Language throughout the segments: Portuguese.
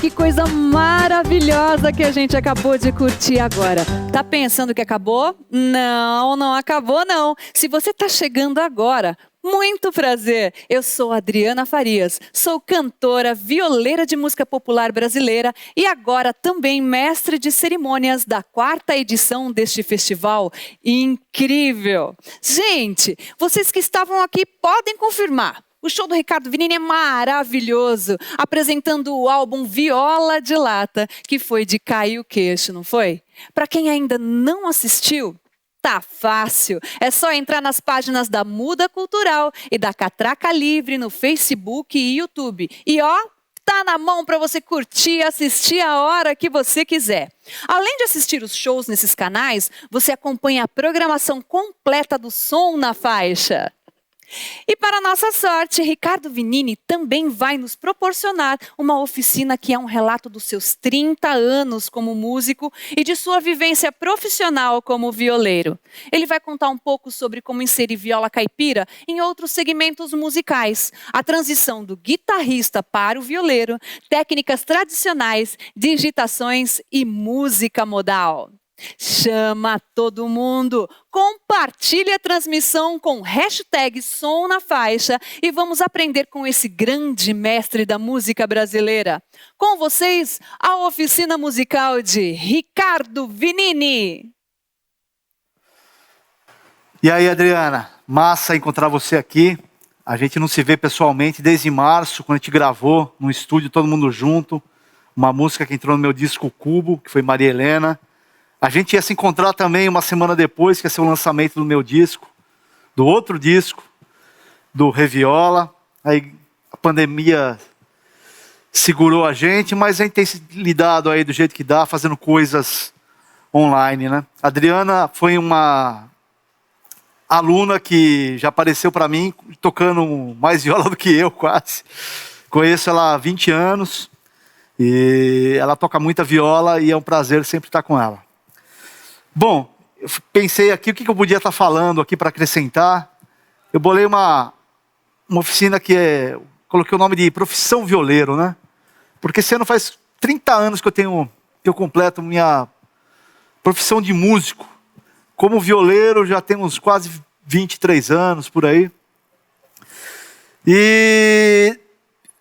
que coisa maravilhosa que a gente acabou de curtir agora. Tá pensando que acabou? Não, não acabou não. Se você tá chegando agora, muito prazer, eu sou Adriana Farias, sou cantora, violeira de música popular brasileira e agora também mestre de cerimônias da 4ª edição deste festival incrível. Gente, vocês que estavam aqui podem confirmar. O show do Ricardo Vinini é maravilhoso, apresentando o álbum Viola de Lata, que foi de cair o queixo, não foi? Para quem ainda não assistiu, tá fácil. É só entrar nas páginas da Muda Cultural e da Catraca Livre no Facebook e YouTube. E ó, tá na mão para você curtir e assistir a hora que você quiser. Além de assistir os shows nesses canais, você acompanha a programação completa do Som na Faixa. E para nossa sorte, Ricardo Vinini também vai nos proporcionar uma oficina que é um relato dos seus 30 anos como músico e de sua vivência profissional como violeiro. Ele vai contar um pouco sobre como inserir viola caipira em outros segmentos musicais, a transição do guitarrista para o violeiro, técnicas tradicionais, digitações e música modal. Chama todo mundo, compartilhe a transmissão com hashtag Som na Faixa e vamos aprender com esse grande mestre da música brasileira. Com vocês, a oficina musical de Ricardo Vinini. E aí, Adriana, massa encontrar você aqui. A gente não se vê pessoalmente desde março, quando a gente gravou no estúdio, todo mundo junto. Uma música que entrou no meu disco Cubo, que foi Maria Helena. A gente ia se encontrar também uma semana depois, que ia ser o lançamento do meu disco, do outro disco, do Reviola. Aí a pandemia segurou a gente, mas a gente tem lidado aí do jeito que dá, fazendo coisas online, né? A Adriana foi uma aluna que já apareceu para mim, tocando mais viola do que eu, quase. Conheço ela há 20 anos, e ela toca muita viola e é um prazer sempre estar com ela. Bom, eu pensei aqui o que eu podia estar falando aqui para acrescentar. Eu bolei uma oficina coloquei o nome de Profissão Violeiro, né? Porque esse ano faz 30 anos que eu completo minha profissão de músico. Como violeiro já temos quase 23 anos por aí. E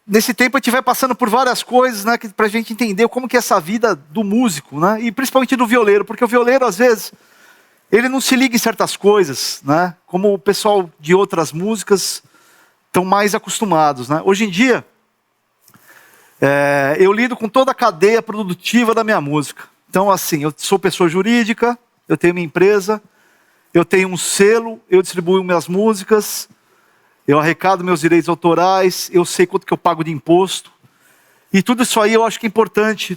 nesse tempo a gente vai passando por várias coisas, né, para a gente entender como que é essa vida do músico, né, e principalmente do violeiro, porque o violeiro às vezes ele não se liga em certas coisas, né, como o pessoal de outras músicas estão mais acostumados, né. Hoje em dia eu lido com toda a cadeia produtiva da minha música. Então assim, eu sou pessoa jurídica, eu tenho minha empresa, eu tenho um selo, eu distribuo minhas músicas, eu arrecado meus direitos autorais, eu sei quanto que eu pago de imposto. E tudo isso aí eu acho que é importante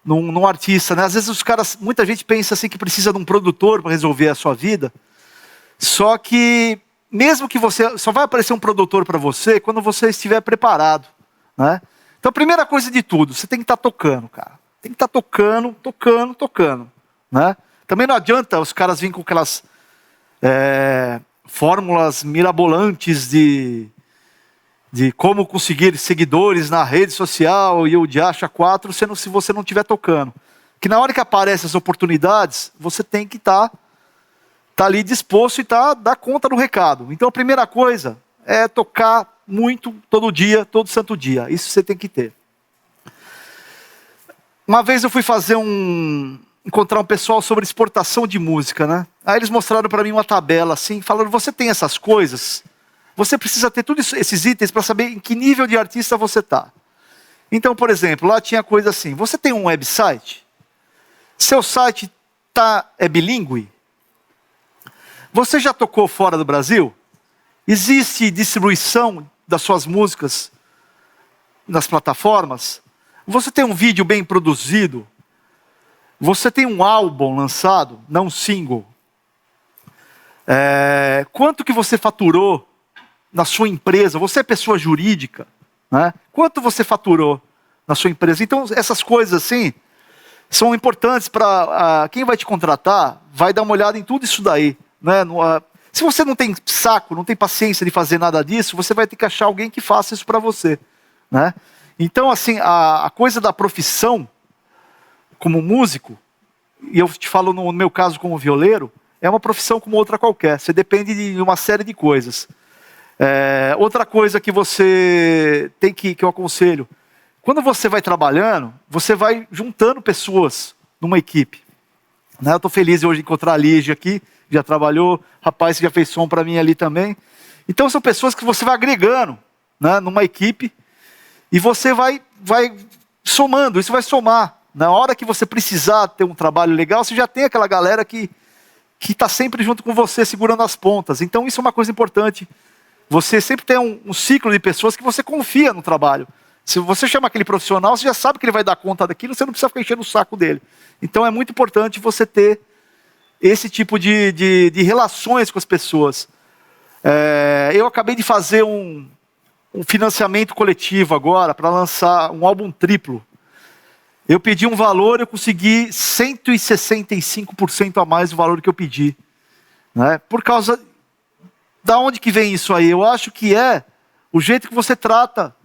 num artista, né? Às vezes muita gente pensa assim que precisa de um produtor para resolver a sua vida. Só que mesmo que só vai aparecer um produtor para você quando você estiver preparado, né? Então a primeira coisa de tudo, você tem que estar tocando, cara. Tem que estar tocando, né? Também não adianta os caras virem com aquelas fórmulas mirabolantes de como conseguir seguidores na rede social e o de acha 4, se você não estiver tocando. Que na hora que aparecem as oportunidades, você tem que estar ali disposto e dar conta do recado. Então a primeira coisa é tocar muito, todo dia, todo santo dia. Isso você tem que ter. Uma vez eu fui encontrar um pessoal sobre exportação de música, né? Aí eles mostraram para mim uma tabela assim, falando, você tem essas coisas, você precisa ter todos esses itens para saber em que nível de artista você está. Então, por exemplo, lá tinha coisa assim, você tem um website? Seu site é bilíngue? Você já tocou fora do Brasil? Existe distribuição das suas músicas nas plataformas? Você tem um vídeo bem produzido? Você tem um álbum lançado, não um single? Quanto que você faturou na sua empresa? Você é pessoa jurídica, né? Quanto você faturou na sua empresa? Então, essas coisas assim, são importantes para quem vai te contratar, vai dar uma olhada em tudo isso daí, né? Se você não tem saco, não tem paciência de fazer nada disso, você vai ter que achar alguém que faça isso para você, né? Então, assim, a coisa da profissão, como músico, e eu te falo no meu caso como violeiro, é uma profissão como outra qualquer. Você depende de uma série de coisas. Outra coisa que você tem que eu aconselho, quando você vai trabalhando, você vai juntando pessoas numa equipe. Né? Eu estou feliz hoje de encontrar a Lígia aqui, já trabalhou, rapaz que já fez som para mim ali também. Então são pessoas que você vai agregando, né, numa equipe, e você vai somando, isso vai somar. Na hora que você precisar ter um trabalho legal, você já tem aquela galera que está sempre junto com você, segurando as pontas. Então isso é uma coisa importante. Você sempre tem um ciclo de pessoas que você confia no trabalho. Se você chama aquele profissional, você já sabe que ele vai dar conta daquilo, você não precisa ficar enchendo o saco dele. Então é muito importante você ter esse tipo de relações com as pessoas. Eu acabei de fazer um financiamento coletivo agora para lançar um álbum triplo. Eu pedi um valor, eu consegui 165% a mais do valor que eu pedi. Né? Por causa... Da onde que vem isso aí? Eu acho que é o jeito que você trata,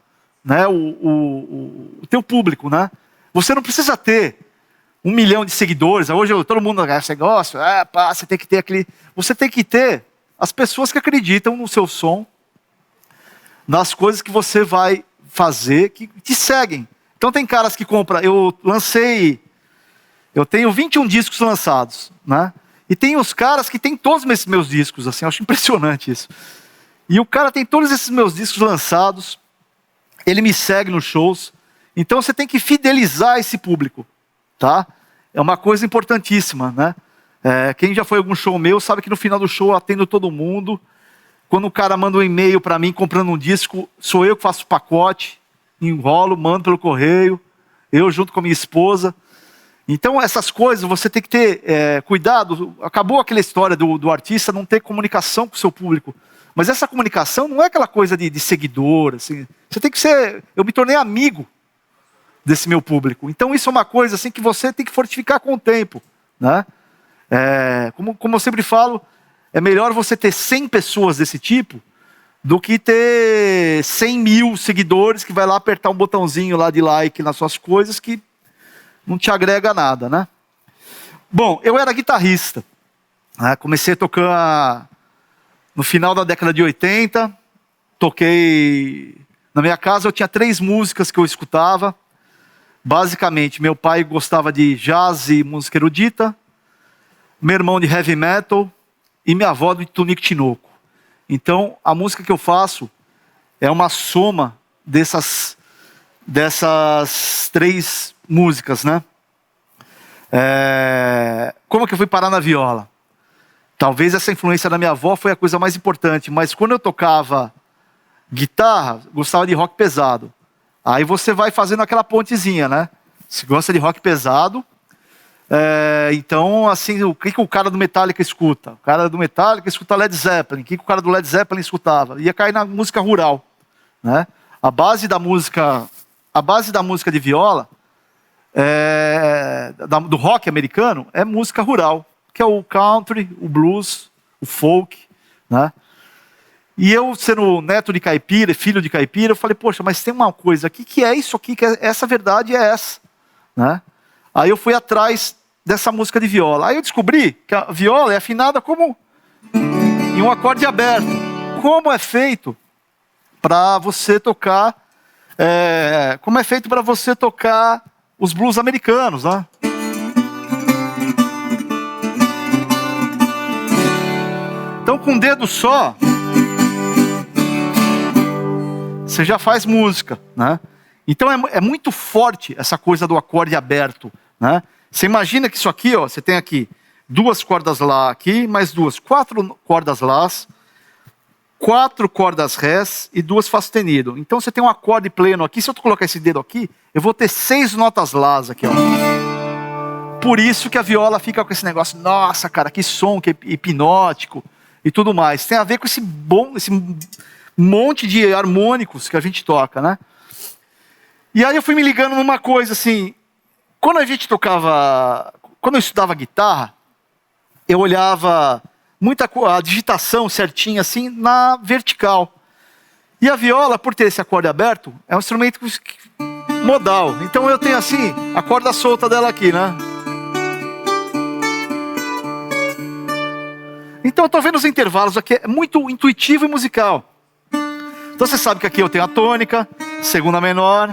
né, o teu público. Né? Você não precisa ter 1 milhão de seguidores. Hoje todo mundo esse negócio, você tem que ter aquele... Você tem que ter as pessoas que acreditam no seu som, nas coisas que você vai fazer, que te seguem. Então tem caras que compram... Eu tenho 21 discos lançados, né? E tem os caras que têm todos esses meus discos, assim, eu acho impressionante isso. E o cara tem todos esses meus discos lançados, ele me segue nos shows, então você tem que fidelizar esse público, tá? É uma coisa importantíssima, né? Quem já foi a algum show meu sabe que no final do show eu atendo todo mundo. Quando o cara manda um e-mail para mim comprando um disco, sou eu que faço o pacote, enrolo, mando pelo correio, eu junto com a minha esposa. Então essas coisas você tem que ter cuidado. Acabou aquela história do artista não ter comunicação com o seu público. Mas essa comunicação não é aquela coisa de seguidor. Assim. Você tem que ser... Eu me tornei amigo desse meu público. Então isso é uma coisa assim, que você tem que fortificar com o tempo. Né? Como eu sempre falo, é melhor você ter 100 pessoas desse tipo do que ter 100 mil seguidores que vai lá apertar um botãozinho lá de like nas suas coisas que não te agrega nada, né? Bom, eu era guitarrista. Né? Comecei a tocar no final da década de 80. Toquei... Na minha casa eu tinha 3 músicas que eu escutava. Basicamente, meu pai gostava de jazz e música erudita. Meu irmão de heavy metal. E minha avó de Tunico Tinoco. Então, a música que eu faço é uma soma dessas 3 músicas, né? Como que eu fui parar na viola? Talvez essa influência da minha avó foi a coisa mais importante, mas quando eu tocava guitarra, gostava de rock pesado. Aí você vai fazendo aquela pontezinha, né? Se gosta de rock pesado, então, assim, o que o cara do Metallica escuta? O cara do Metallica escuta Led Zeppelin. O que o cara do Led Zeppelin escutava? Ia cair na música rural, né? A base da música de viola, do rock americano, é música rural, que é o country, o blues, o folk, né? E eu, sendo neto de caipira, filho de caipira, eu falei, poxa, mas tem uma coisa aqui que é isso aqui, que essa verdade é essa, né? Aí eu fui atrás dessa música de viola. Aí eu descobri que a viola é afinada como em um acorde aberto. Como é feito para você tocar... como é feito para você tocar os blues americanos, né? Então, com um dedo só, você já faz música, né? Então, é muito forte essa coisa do acorde aberto, né? Você imagina que isso aqui, ó, você tem aqui 2 cordas Lá aqui, mais 4 cordas Lás, 4 cordas Rés e 2 Fá sustenido. Então você tem um acorde pleno aqui. Se eu colocar esse dedo aqui, eu vou ter 6 notas Lás aqui, ó. Por isso que a viola fica com esse negócio, nossa, cara, que som, que hipnótico e tudo mais. Tem a ver com esse monte de harmônicos que a gente toca, né? E aí eu fui me ligando numa coisa assim, quando eu estudava guitarra, eu olhava a digitação certinha assim na vertical. E a viola, por ter esse acorde aberto, é um instrumento modal. Então eu tenho assim, a corda solta dela aqui, né? Então eu estou vendo os intervalos aqui, é muito intuitivo e musical. Então você sabe que aqui eu tenho a tônica, segunda menor,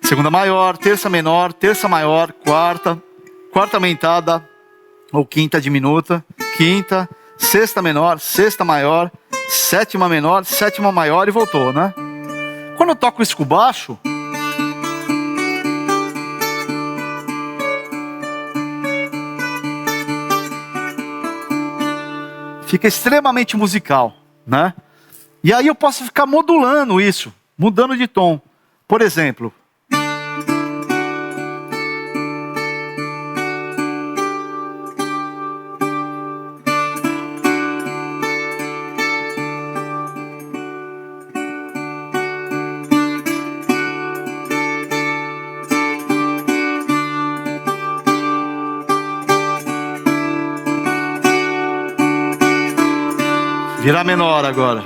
segunda maior, terça menor, terça maior, quarta, quarta aumentada ou quinta diminuta, quinta, sexta menor, sexta maior, sétima menor, sétima maior e voltou, né? Quando eu toco isso com baixo, fica extremamente musical, né? E aí eu posso ficar modulando isso, mudando de tom. Por exemplo, virar menor agora.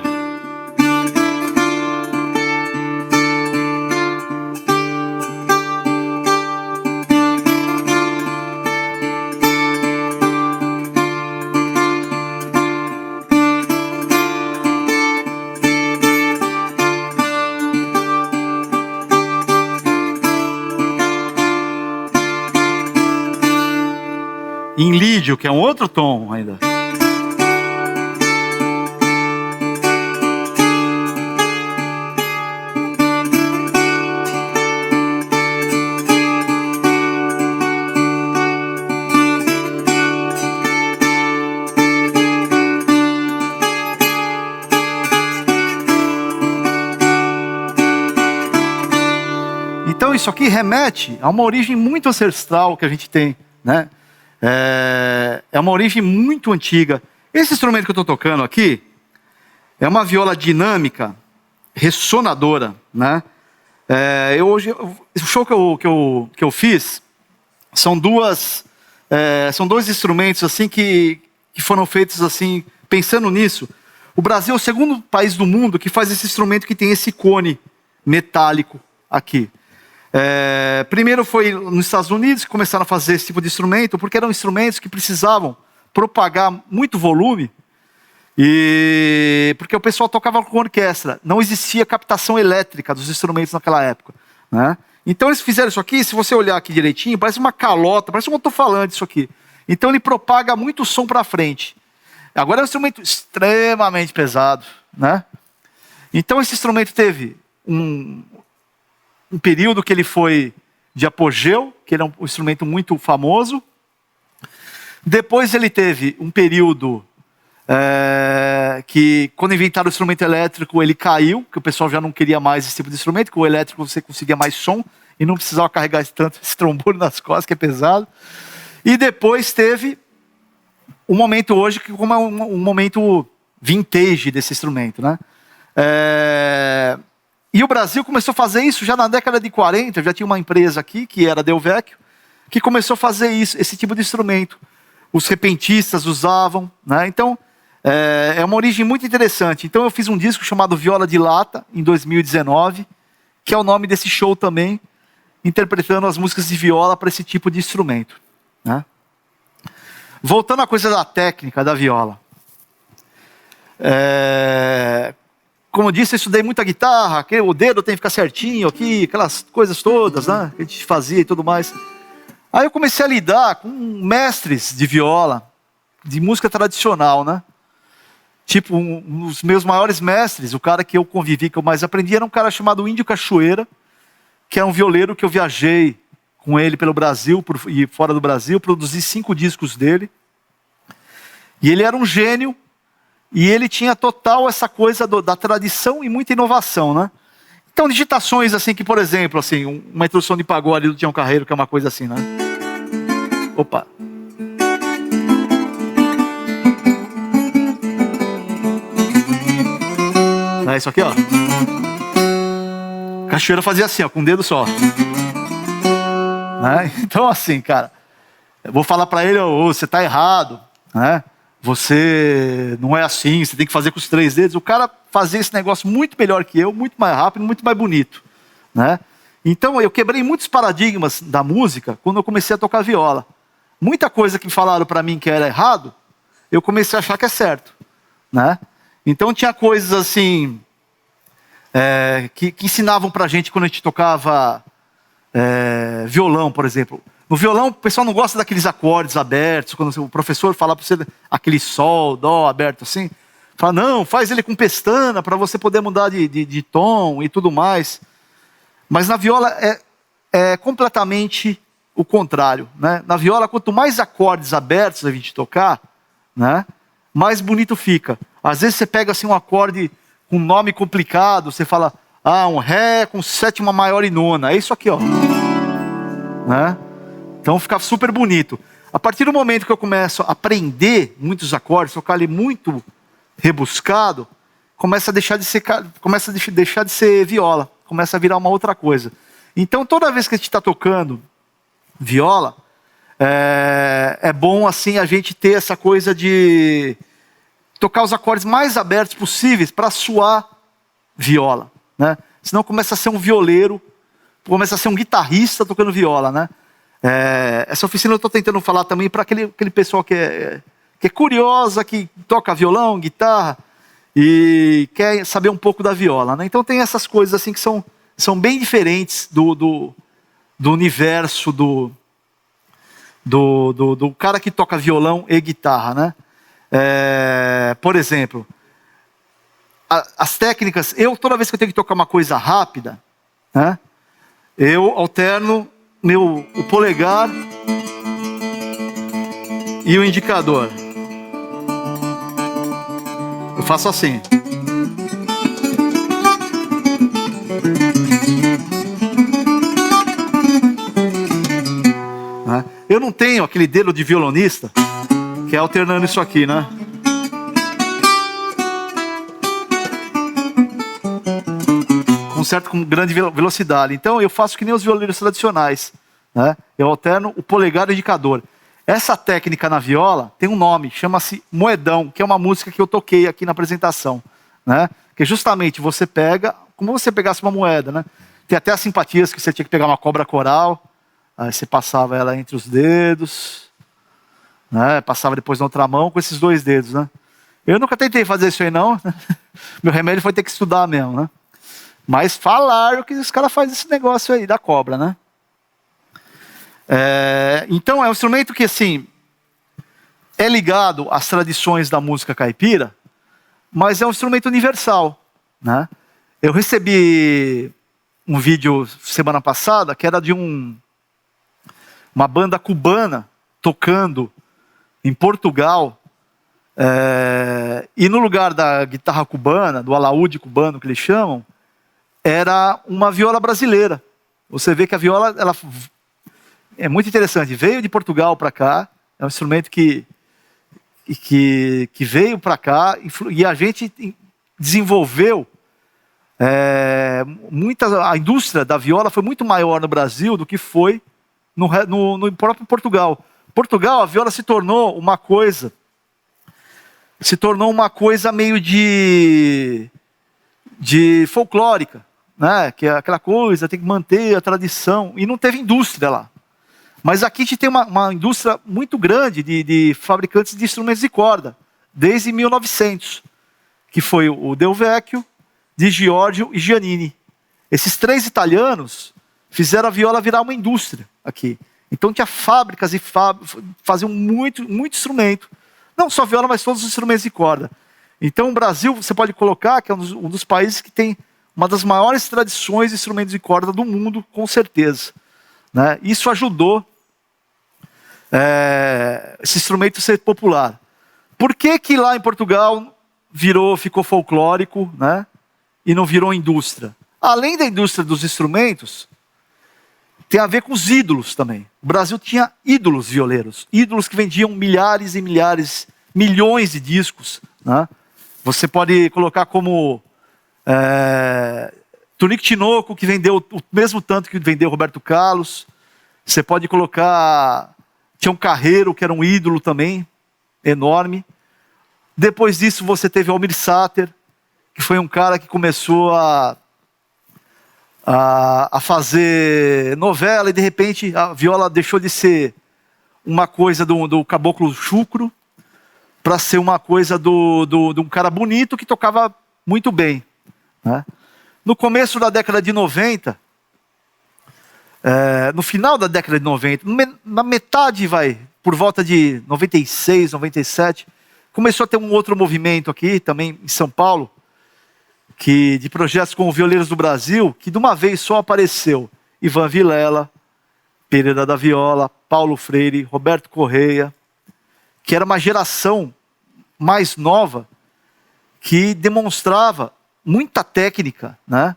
Em lídio, que é um outro tom ainda. Então isso aqui remete a uma origem muito ancestral que a gente tem, né? É uma origem muito antiga. Esse instrumento que eu estou tocando aqui é uma viola dinâmica, ressonadora, né? O show que eu fiz são dois instrumentos assim que foram feitos assim pensando nisso. O Brasil é o segundo país do mundo que faz esse instrumento que tem esse cone metálico aqui. Primeiro foi nos Estados Unidos que começaram a fazer esse tipo de instrumento, porque eram instrumentos que precisavam propagar muito volume, e porque o pessoal tocava com orquestra, não existia captação elétrica dos instrumentos naquela época, né? Então eles fizeram isso aqui, se você olhar aqui direitinho, parece uma calota, parece um alto-falante isso aqui. Então ele propaga muito som para frente. Agora é um instrumento extremamente pesado, né? Então esse instrumento teve um período que ele foi de apogeu, que ele é um instrumento muito famoso. Depois ele teve um período que, quando inventaram o instrumento elétrico, ele caiu, que o pessoal já não queria mais esse tipo de instrumento, que o elétrico você conseguia mais som e não precisava carregar tanto esse trombone nas costas, que é pesado. E depois teve um momento hoje, que como é um momento vintage desse instrumento, né? E o Brasil começou a fazer isso já na década de 40, já tinha uma empresa aqui, que era a Del Vecchio, que começou a fazer isso, esse tipo de instrumento. Os repentistas usavam, né? Então, é uma origem muito interessante. Então eu fiz um disco chamado Viola de Lata, em 2019, que é o nome desse show também, interpretando as músicas de viola para esse tipo de instrumento, né? Voltando à coisa da técnica da viola. Como eu disse, eu estudei muita guitarra, que o dedo tem que ficar certinho aqui, aquelas coisas todas, né, que a gente fazia e tudo mais. Aí eu comecei a lidar com mestres de viola, de música tradicional, né? Tipo, um dos meus maiores mestres, o cara que eu convivi, que eu mais aprendi, era um cara chamado Índio Cachoeira, que é um violeiro que eu viajei com ele pelo Brasil e fora do Brasil, produzi 5 discos dele. E ele era um gênio, e ele tinha total essa coisa da tradição e muita inovação, né? Então, digitações assim que, por exemplo, assim, uma introdução de pagode do Tião Carreiro, que é uma coisa assim, né? Opa! É isso aqui, ó. Cachoeira fazia assim, ó, com um dedo só. Né? Então, assim, cara, eu vou falar pra ele, você tá errado, né? Você não é assim, você tem que fazer com os 3 dedos. O cara fazer esse negócio muito melhor que eu, muito mais rápido, muito mais bonito, né? Então eu quebrei muitos paradigmas da música quando eu comecei a tocar viola. Muita coisa que falaram para mim que era errado, eu comecei a achar que é certo, né? Então tinha coisas assim que ensinavam pra gente quando a gente tocava violão, por exemplo. No violão o pessoal não gosta daqueles acordes abertos, quando o professor fala para você aquele sol, dó aberto assim, fala, não, faz ele com pestana para você poder mudar de tom e tudo mais. Mas na viola é completamente o contrário, né? Na viola, quanto mais acordes abertos a gente tocar, né, mais bonito fica. Às vezes você pega assim um acorde com um nome complicado, você fala, um Ré com sétima maior e nona, é isso aqui, ó, né? Então fica super bonito. A partir do momento que eu começo a aprender muitos acordes, tocar ali muito rebuscado, começa a deixar de ser viola, começa a virar uma outra coisa. Então toda vez que a gente está tocando viola, é bom assim a gente ter essa coisa de tocar os acordes mais abertos possíveis para soar viola, né? Senão começa a ser um violeiro, começa a ser um guitarrista tocando viola, né? Essa oficina eu estou tentando falar também para aquele pessoal que é curiosa, que toca violão, guitarra e quer saber um pouco da viola, né? Então tem essas coisas assim que são bem diferentes do universo do cara que toca violão e guitarra, né? Por exemplo, as técnicas, toda vez que eu tenho que tocar uma coisa rápida, né, eu alterno o polegar e o indicador. Eu faço assim. Eu não tenho aquele dedo de violonista que é alternando isso aqui, né? Com grande velocidade. Então eu faço que nem os violeiros tradicionais, né? Eu alterno o polegar e o indicador. Essa técnica na viola tem um nome, chama-se moedão, que é uma música que eu toquei aqui na apresentação, né? Que justamente você pega, como você pegasse uma moeda, né? Tem até as simpatias que você tinha que pegar uma cobra coral, aí você passava ela entre os dedos, né? Passava depois na outra mão com esses dois dedos, né? Eu nunca tentei fazer isso aí não. Meu remédio foi ter que estudar mesmo, né? Mas falaram que os caras fazem esse negócio aí da cobra, né? Então é um instrumento que assim é ligado às tradições da música caipira, mas é um instrumento universal, né? Eu recebi um vídeo semana passada que era de uma banda cubana tocando em Portugal, e no lugar da guitarra cubana, do alaúde cubano que eles chamam, era uma viola brasileira. Você vê que a viola, ela é muito interessante, veio de Portugal para cá, é um instrumento que veio para cá e a gente desenvolveu a indústria da viola foi muito maior no Brasil do que foi no próprio Portugal. Portugal, a viola se tornou uma coisa meio de folclórica, né? Que é aquela coisa, tem que manter a tradição, e não teve indústria lá. Mas aqui a gente tem uma indústria muito grande de fabricantes de instrumentos de corda, desde 1900, que foi o Del Vecchio, Di Giorgio e Giannini. Esses três italianos fizeram a viola virar uma indústria aqui. Então tinha fábricas e faziam muito instrumento. Não só viola, mas todos os instrumentos de corda. Então o Brasil, você pode colocar que é um dos países que tem uma das maiores tradições de instrumentos de corda do mundo, com certeza, né? Isso ajudou esse instrumento a ser popular. Por que lá em Portugal ficou folclórico, né? E não virou indústria? Além da indústria dos instrumentos, tem a ver com os ídolos também. O Brasil tinha ídolos violeiros, ídolos que vendiam milhares e milhares, milhões de discos, né? Você pode colocar como Tonico Tinoco, que vendeu o mesmo tanto que vendeu Roberto Carlos. Você pode colocar Tião Carreiro, que era um ídolo também, enorme. Depois disso você teve Almir Sater, que foi um cara que começou a fazer novela e de repente a viola deixou de ser uma coisa do caboclo chucro para ser uma coisa de um cara bonito que tocava muito bem, né? No começo da década de 90, no final da década de 90, na metade, por volta de 96, 97, começou a ter um outro movimento aqui, também em São Paulo, de projetos com violeiros do Brasil, que de uma vez só apareceu Ivan Vilela, Pereira da Viola, Paulo Freire, Roberto Correia, que era uma geração mais nova, que demonstrava muita técnica, né?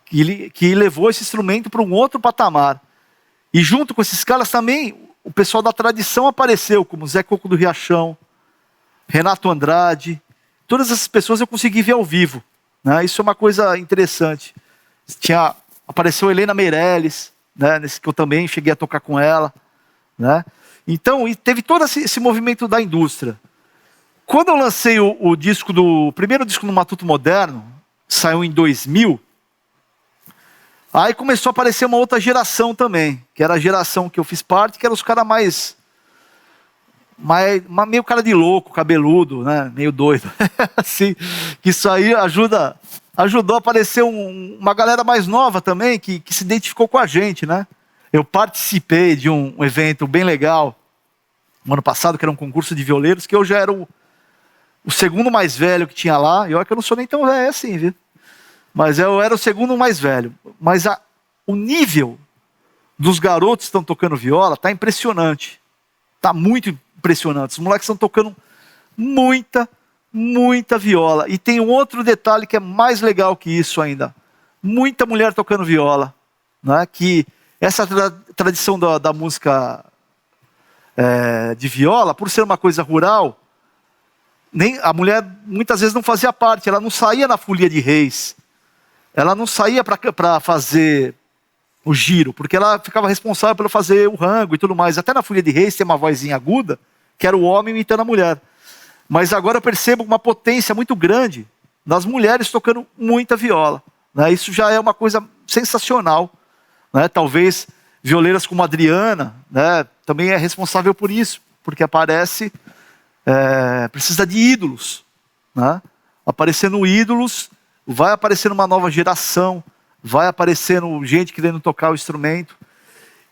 Que levou esse instrumento para um outro patamar. E junto com esses caras também, o pessoal da tradição apareceu, como Zé Coco do Riachão, Renato Andrade. Todas essas pessoas eu consegui ver ao vivo, né? Isso é uma coisa interessante. Apareceu Helena Meirelles, né? Nesse que eu também cheguei a tocar com ela, né? Então, e teve todo esse movimento da indústria. Quando eu lancei o primeiro disco do Matuto Moderno, saiu em 2000, aí começou a aparecer uma outra geração também, que era a geração que eu fiz parte, que eram os caras meio cara de louco, cabeludo, né? Meio doido. Assim, que isso aí ajudou a aparecer uma galera mais nova também, que se identificou com a gente, né? Eu participei de um evento bem legal, no ano passado, que era um concurso de violeiros, que eu já era o segundo mais velho que tinha lá, e olha que eu não sou nem tão velho assim, viu? Mas eu era o segundo mais velho. Mas o nível dos garotos que estão tocando viola está impressionante. Está muito impressionante. Os moleques estão tocando muita, muita viola. E tem um outro detalhe que é mais legal que isso ainda. Muita mulher tocando viola, né? Que essa tradição da música de viola, por ser uma coisa rural, a mulher muitas vezes não fazia parte, ela não saía na folia de reis, ela não saía para fazer o giro, porque ela ficava responsável por fazer o rango e tudo mais. Até na folia de reis tem uma vozinha aguda, que era o homem imitando a mulher. Mas agora eu percebo uma potência muito grande das mulheres tocando muita viola, né? Isso já é uma coisa sensacional, né? Talvez violeiras como a Adriana, né, também é responsável por isso, porque precisa de ídolos, né? Aparecendo ídolos, vai aparecendo uma nova geração, vai aparecendo gente querendo tocar o instrumento.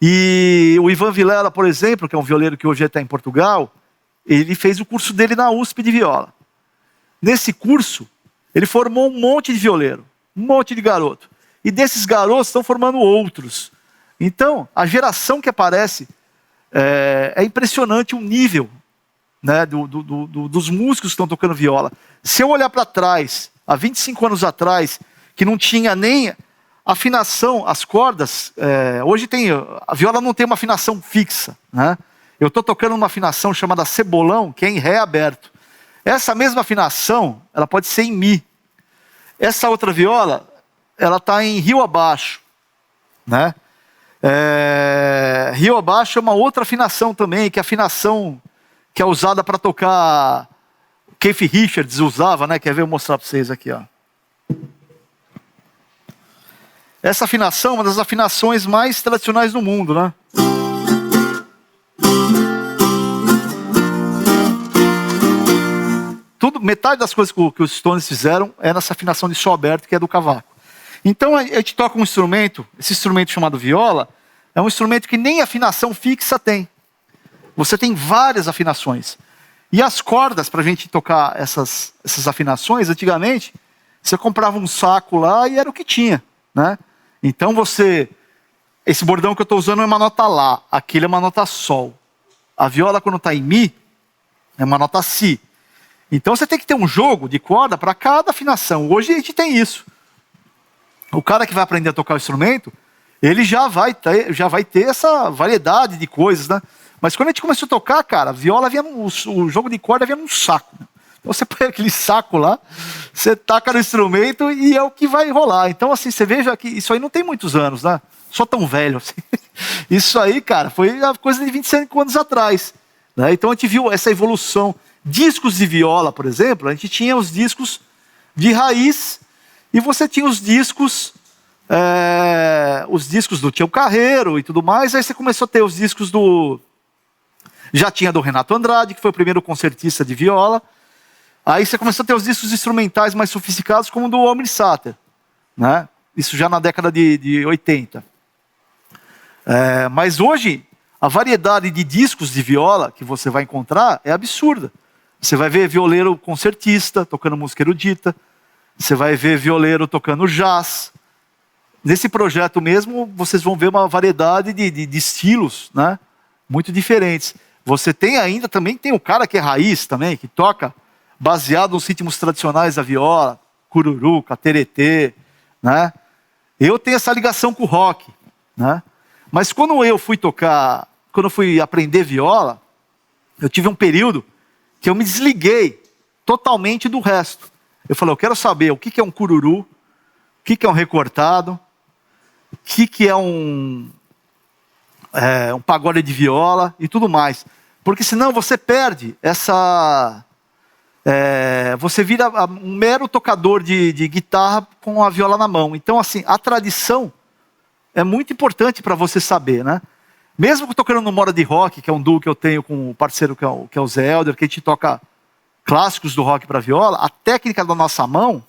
E o Ivan Vilela, por exemplo, que é um violeiro que hoje está em Portugal, ele fez o curso dele na USP de viola. Nesse curso, ele formou um monte de violeiro, um monte de garoto. E desses garotos estão formando outros. Então, a geração que aparece é impressionante o nível, né, dos músicos que estão tocando viola. Se eu olhar para trás, há 25 anos atrás, que não tinha nem afinação, as cordas, hoje a viola não tem uma afinação fixa, né? Eu estou tocando uma afinação chamada cebolão, que é em ré aberto. Essa mesma afinação, ela pode ser em mi. Essa outra viola, ela está em rio abaixo, né? Rio abaixo é uma outra afinação também, que é a afinação que é usada para tocar, o Keith Richards usava, né? Quer ver? Eu mostrar para vocês aqui, ó. Essa afinação é uma das afinações mais tradicionais do mundo, né? Metade das coisas que os Stones fizeram é nessa afinação de sol aberto, que é do cavaco. Então a gente toca um instrumento, esse instrumento chamado viola, é um instrumento que nem afinação fixa tem. Você tem várias afinações. E as cordas, para a gente tocar essas afinações, antigamente, você comprava um saco lá e era o que tinha, né? Então esse bordão que eu estou usando é uma nota lá, aquele é uma nota sol. A viola, quando está em mi, é uma nota si. Então você tem que ter um jogo de corda para cada afinação. Hoje a gente tem isso. O cara que vai aprender a tocar o instrumento, ele já vai ter essa variedade de coisas, né? Mas quando a gente começou a tocar, cara, a viola o jogo de corda vinha num saco. Então você põe aquele saco lá, você taca no instrumento e é o que vai rolar. Então assim, você veja que isso aí não tem muitos anos, né? Sou tão velho assim. Isso aí, cara, foi a coisa de 25 anos atrás, né? Então a gente viu essa evolução. Discos de viola, por exemplo, a gente tinha os discos de raiz, e você tinha os discos do Tião Carreiro e tudo mais. Aí você começou a ter os discos já tinha do Renato Andrade, que foi o primeiro concertista de viola. Aí você começou a ter os discos instrumentais mais sofisticados, como o do Almir Sater, né? Isso já na década de 80. Mas hoje, a variedade de discos de viola que você vai encontrar é absurda. Você vai ver violeiro concertista tocando música erudita, você vai ver violeiro tocando jazz. Nesse projeto mesmo, vocês vão ver uma variedade de estilos, né? Muito diferentes. Você também tem o cara que é raiz também, que toca baseado nos ritmos tradicionais da viola, cururuca, teretê, né? Eu tenho essa ligação com o rock, né? Mas quando eu fui aprender viola, eu tive um período que eu me desliguei totalmente do resto. Eu falei, eu quero saber o que é um cururu, o que é um recortado, o que é um pagode de viola e tudo mais. Porque senão você perde você vira um mero tocador de guitarra com a viola na mão. Então, assim, a tradição é muito importante para você saber, né? Mesmo tocando no Moda de Rock, que é um duo que eu tenho com o parceiro que é o Zé Helder, que a gente toca clássicos do rock para viola, a técnica da nossa mão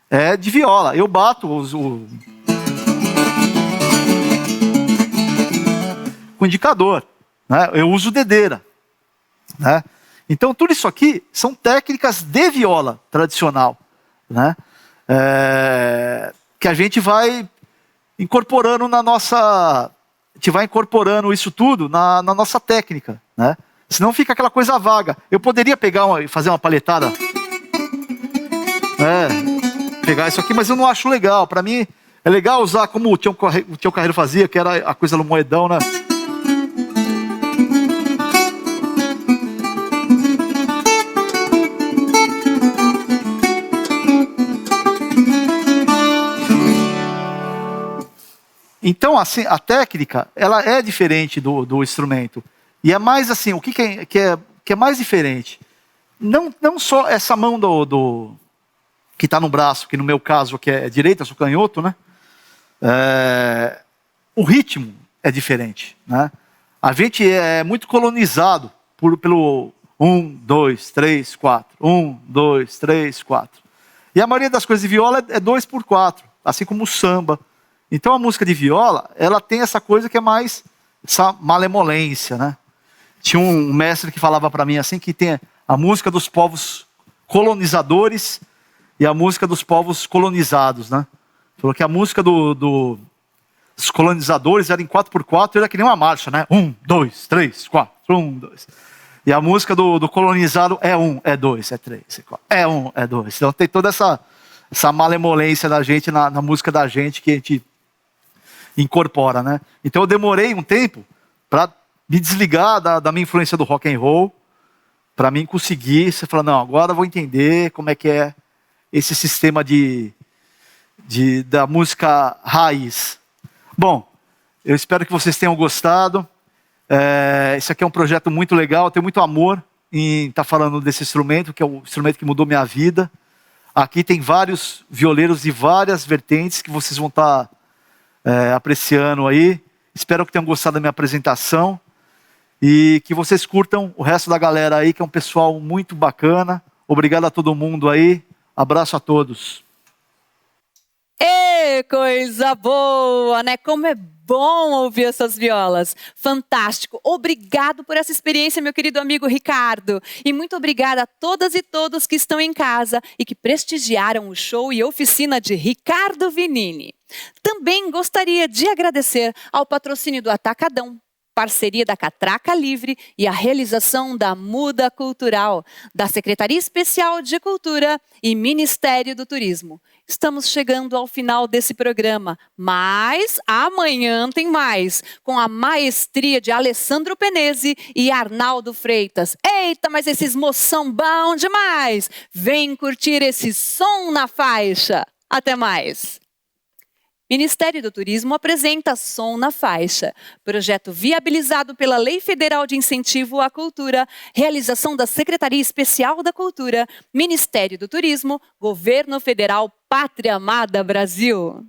é de viola. Eu bato com indicador, né? Eu uso dedeira, né? Então tudo isso aqui são técnicas de viola tradicional, né? Que a gente vai incorporando a gente vai incorporando isso tudo na nossa técnica, né? Senão fica aquela coisa vaga. Eu poderia pegar e fazer uma palhetada, pegar isso aqui, mas eu não acho legal. Para mim é legal usar como o Tião Carreiro fazia, que era a coisa do moedão, né? Então, assim, a técnica, ela é diferente do instrumento. E é mais assim, o que é mais diferente? Não só essa mão que está no braço, que no meu caso que é direita, sou canhoto, né? O ritmo é diferente, né? A gente é muito colonizado pelo 1, 2, 3, 4. 1, 2, 3, 4. E a maioria das coisas de viola é 2x4, assim como o samba. Então a música de viola, ela tem essa coisa que é mais essa malemolência, né? Tinha um mestre que falava para mim assim, que tem a música dos povos colonizadores e a música dos povos colonizados, né? Falou que a música dos colonizadores era em 4x4, era que nem uma marcha, né? 1, 2, 3, 4, 1, 2. E a música do colonizado é 1, é 2, é 3, é 4, é 1, é 2. Então tem toda essa malemolência da gente na música da gente que a gente incorpora, né? Então eu demorei um tempo para me desligar da minha influência do rock and roll, para mim conseguir, você fala, não, agora eu vou entender como é que é esse sistema da música raiz. Bom, eu espero que vocês tenham gostado. Esse aqui é um projeto muito legal, eu tenho muito amor em estar falando desse instrumento, que é o instrumento que mudou minha vida. Aqui tem vários violeiros de várias vertentes que vocês vão estar apreciando aí. Espero que tenham gostado da minha apresentação e que vocês curtam o resto da galera aí, que é um pessoal muito bacana. Obrigado a todo mundo aí. Abraço a todos. Ê, coisa boa, né? Como é bom ouvir essas violas. Fantástico. Obrigado por essa experiência, meu querido amigo Ricardo. E muito obrigada a todas e todos que estão em casa e que prestigiaram o show e oficina de Ricardo Vinini. Também gostaria de agradecer ao patrocínio do Atacadão, parceria da Catraca Livre e a realização da Muda Cultural, da Secretaria Especial de Cultura e Ministério do Turismo. Estamos chegando ao final desse programa, mas amanhã tem mais, com a maestria de Alessandro Penese e Arnaldo Freitas. Eita, mas esses moção bom demais! Vem curtir esse som na faixa. Até mais! Ministério do Turismo apresenta Som na Faixa, projeto viabilizado pela Lei Federal de Incentivo à Cultura, realização da Secretaria Especial da Cultura, Ministério do Turismo, Governo Federal, Pátria Amada Brasil.